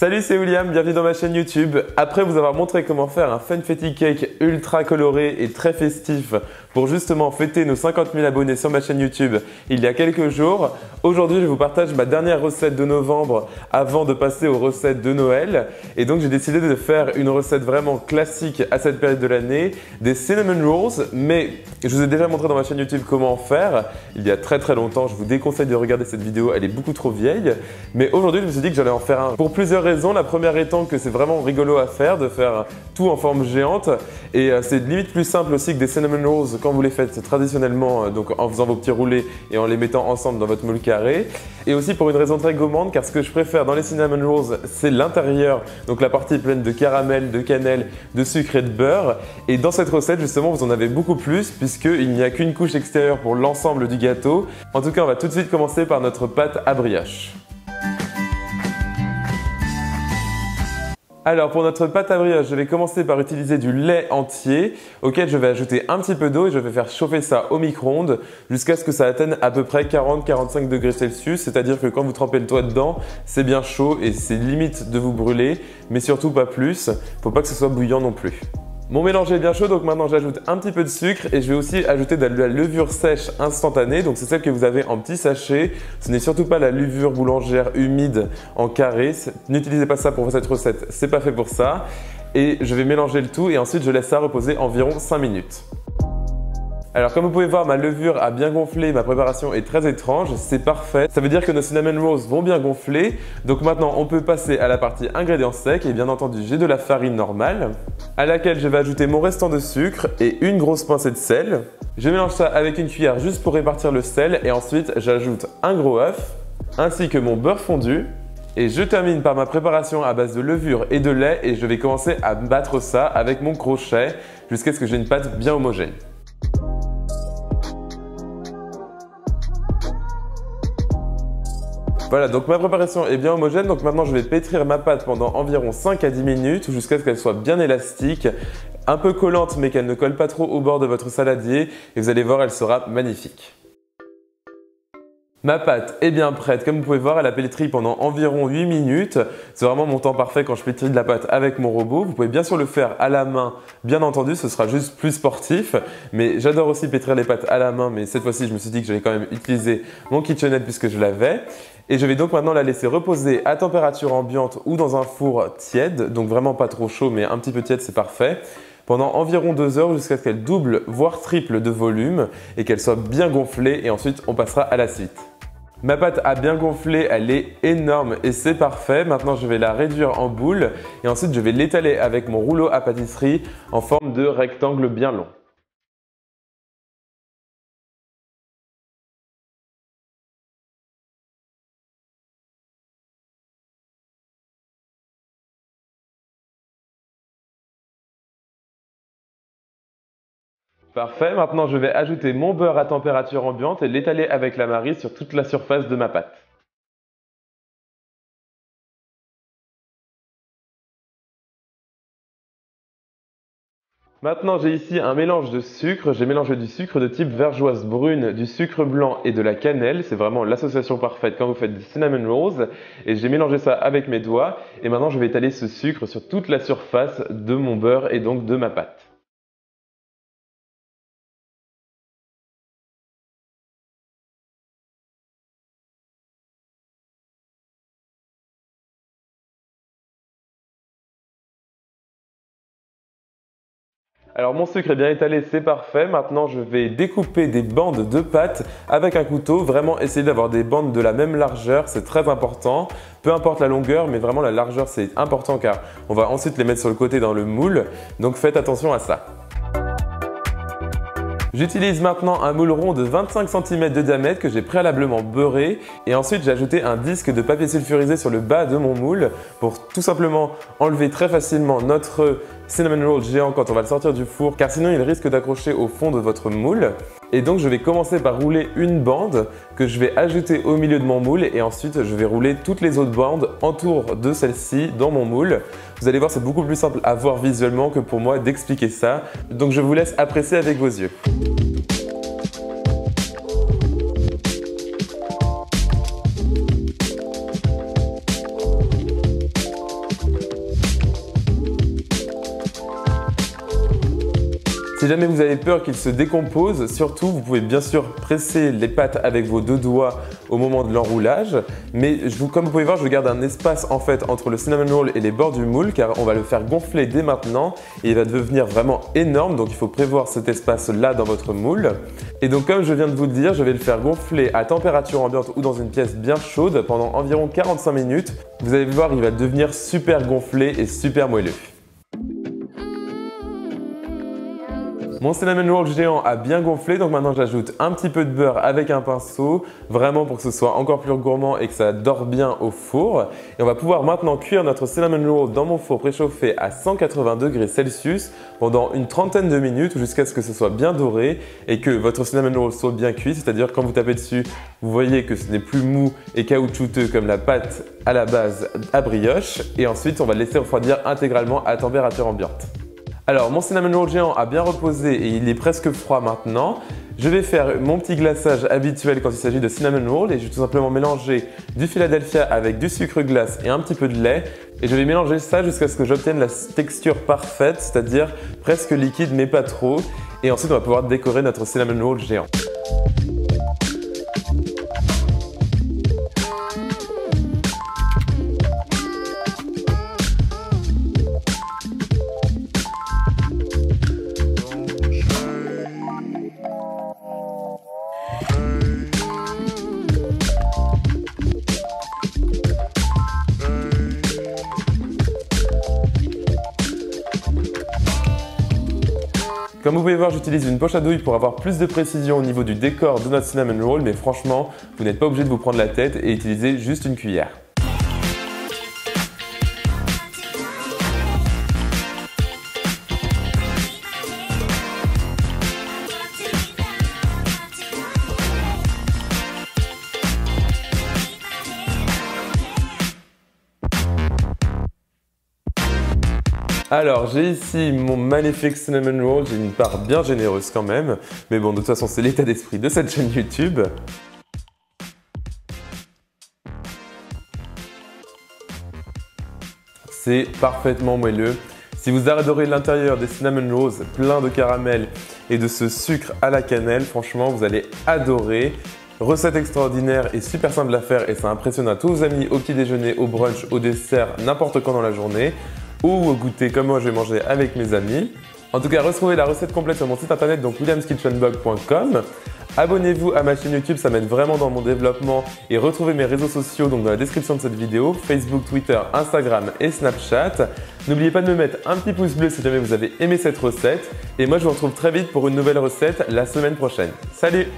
Salut, c'est William, bienvenue dans ma chaîne YouTube. Après vous avoir montré comment faire un funfetti cake ultra coloré et très festif pour justement fêter nos 50 000 abonnés sur ma chaîne YouTube il y a quelques jours, aujourd'hui je vous partage ma dernière recette de novembre avant de passer aux recettes de Noël. Et donc j'ai décidé de faire une recette vraiment classique à cette période de l'année, des cinnamon rolls, mais je vous ai déjà montré dans ma chaîne YouTube comment en faire il y a très longtemps. Je vous déconseille de regarder cette vidéo, elle est beaucoup trop vieille. Mais aujourd'hui je me suis dit que j'allais en faire un pour plusieurs raisons. La première étant que c'est vraiment rigolo à faire, de faire tout en forme géante. Et c'est limite plus simple aussi que des cinnamon rolls quand vous les faites traditionnellement, donc en faisant vos petits roulés et en les mettant ensemble dans votre moule carré. Et aussi pour une raison très gourmande, car ce que je préfère dans les cinnamon rolls, c'est l'intérieur, donc la partie pleine de caramel, de cannelle, de sucre et de beurre. Et dans cette recette justement vous en avez beaucoup plus puisqu'il n'y a qu'une couche extérieure pour l'ensemble du gâteau. En tout cas on va tout de suite commencer par notre pâte à brioche. Alors pour notre pâte à brioche, je vais commencer par utiliser du lait entier auquel je vais ajouter un petit peu d'eau et je vais faire chauffer ça au micro-ondes jusqu'à ce que ça atteigne à peu près 40-45 degrés Celsius. C'est-à-dire que quand vous trempez le doigt dedans, c'est bien chaud et c'est limite de vous brûler, mais surtout pas plus. Faut pas que ce soit bouillant non plus. Mon mélange est bien chaud, donc maintenant j'ajoute un petit peu de sucre et je vais aussi ajouter de la levure sèche instantanée. Donc c'est celle que vous avez en petits sachets. Ce n'est surtout pas la levure boulangère humide en carré. N'utilisez pas ça pour cette recette, c'est pas fait pour ça. Et je vais mélanger le tout et ensuite je laisse ça reposer environ 5 minutes. Alors comme vous pouvez voir, ma levure a bien gonflé, ma préparation est très étrange, c'est parfait. Ça veut dire que nos cinnamon rolls vont bien gonfler. Donc maintenant on peut passer à la partie ingrédients secs et bien entendu j'ai de la farine normale à laquelle je vais ajouter mon restant de sucre et une grosse pincée de sel. Je mélange ça avec une cuillère juste pour répartir le sel et ensuite j'ajoute un gros œuf ainsi que mon beurre fondu. Et je termine par ma préparation à base de levure et de lait et je vais commencer à battre ça avec mon crochet jusqu'à ce que j'ai une pâte bien homogène. Voilà, donc ma préparation est bien homogène, donc maintenant je vais pétrir ma pâte pendant environ 5 à 10 minutes jusqu'à ce qu'elle soit bien élastique, un peu collante mais qu'elle ne colle pas trop au bord de votre saladier et vous allez voir, elle sera magnifique. Ma pâte est bien prête, comme vous pouvez voir elle a pétri pendant environ 8 minutes. C'est vraiment mon temps parfait quand je pétris de la pâte avec mon robot. Vous pouvez bien sûr le faire à la main, bien entendu ce sera juste plus sportif. Mais j'adore aussi pétrir les pâtes à la main, mais cette fois-ci je me suis dit que j'allais quand même utiliser mon KitchenAid puisque je l'avais. Et je vais donc maintenant la laisser reposer à température ambiante ou dans un four tiède, donc vraiment pas trop chaud mais un petit peu tiède c'est parfait, pendant environ 2 heures jusqu'à ce qu'elle double voire triple de volume et qu'elle soit bien gonflée et ensuite on passera à la suite. Ma pâte a bien gonflé, elle est énorme et c'est parfait. Maintenant je vais la réduire en boule et ensuite je vais l'étaler avec mon rouleau à pâtisserie en forme de rectangle bien long. Parfait, maintenant je vais ajouter mon beurre à température ambiante et l'étaler avec la marie sur toute la surface de ma pâte. Maintenant j'ai ici un mélange de sucre, j'ai mélangé du sucre de type vergeoise brune, du sucre blanc et de la cannelle, c'est vraiment l'association parfaite quand vous faites des cinnamon rolls. Et j'ai mélangé ça avec mes doigts et maintenant je vais étaler ce sucre sur toute la surface de mon beurre et donc de ma pâte. Alors mon sucre est bien étalé, c'est parfait. Maintenant je vais découper des bandes de pâte avec un couteau. Vraiment essayer d'avoir des bandes de la même largeur, c'est très important. Peu importe la longueur, mais vraiment la largeur c'est important car on va ensuite les mettre sur le côté dans le moule. Donc faites attention à ça. J'utilise maintenant un moule rond de 25 cm de diamètre que j'ai préalablement beurré et ensuite j'ai ajouté un disque de papier sulfurisé sur le bas de mon moule pour tout simplement enlever très facilement notre cinnamon roll géant quand on va le sortir du four car sinon il risque d'accrocher au fond de votre moule. Et donc je vais commencer par rouler une bande que je vais ajouter au milieu de mon moule et ensuite je vais rouler toutes les autres bandes autour de celle-ci dans mon moule. Vous allez voir, c'est beaucoup plus simple à voir visuellement que pour moi d'expliquer ça. Donc je vous laisse apprécier avec vos yeux. Si jamais vous avez peur qu'il se décompose, surtout vous pouvez bien sûr presser les pâtes avec vos deux doigts au moment de l'enroulage. Mais comme vous pouvez voir, je garde un espace en fait entre le cinnamon roll et les bords du moule car on va le faire gonfler dès maintenant et il va devenir vraiment énorme. Donc il faut prévoir cet espace là dans votre moule. Et donc comme je viens de vous le dire, je vais le faire gonfler à température ambiante ou dans une pièce bien chaude pendant environ 45 minutes. Vous allez voir, il va devenir super gonflé et super moelleux. Mon cinnamon roll géant a bien gonflé, donc maintenant j'ajoute un petit peu de beurre avec un pinceau, vraiment pour que ce soit encore plus gourmand et que ça dore bien au four. Et on va pouvoir maintenant cuire notre cinnamon roll dans mon four préchauffé à 180 degrés Celsius pendant une trentaine de minutes jusqu'à ce que ce soit bien doré et que votre cinnamon roll soit bien cuit, c'est-à-dire quand vous tapez dessus, vous voyez que ce n'est plus mou et caoutchouteux comme la pâte à la base à brioche. Et ensuite, on va le laisser refroidir intégralement à température ambiante. Alors, mon cinnamon roll géant a bien reposé et il est presque froid maintenant. Je vais faire mon petit glaçage habituel quand il s'agit de cinnamon roll et je vais tout simplement mélanger du Philadelphia avec du sucre glace et un petit peu de lait. Et je vais mélanger ça jusqu'à ce que j'obtienne la texture parfaite, c'est-à-dire presque liquide mais pas trop. Et ensuite, on va pouvoir décorer notre cinnamon roll géant. Comme vous pouvez voir, j'utilise une poche à douille pour avoir plus de précision au niveau du décor de notre cinnamon roll, mais franchement, vous n'êtes pas obligé de vous prendre la tête et utiliser juste une cuillère. Alors, j'ai ici mon magnifique cinnamon roll, j'ai une part bien généreuse quand même, mais bon, de toute façon, c'est l'état d'esprit de cette chaîne YouTube. C'est parfaitement moelleux. Si vous adorez l'intérieur des cinnamon rolls plein de caramel et de ce sucre à la cannelle, franchement, vous allez adorer. Recette extraordinaire et super simple à faire et ça impressionne à tous vos amis au petit déjeuner, au brunch, au dessert, n'importe quand dans la journée. Ou au goûter comme moi je vais manger avec mes amis. En tout cas, retrouvez la recette complète sur mon site internet, donc williamskitchenblog.com. Abonnez-vous à ma chaîne YouTube, ça m'aide vraiment dans mon développement. Et retrouvez mes réseaux sociaux donc dans la description de cette vidéo, Facebook, Twitter, Instagram et Snapchat. N'oubliez pas de me mettre un petit pouce bleu si jamais vous avez aimé cette recette. Et moi je vous retrouve très vite pour une nouvelle recette la semaine prochaine. Salut!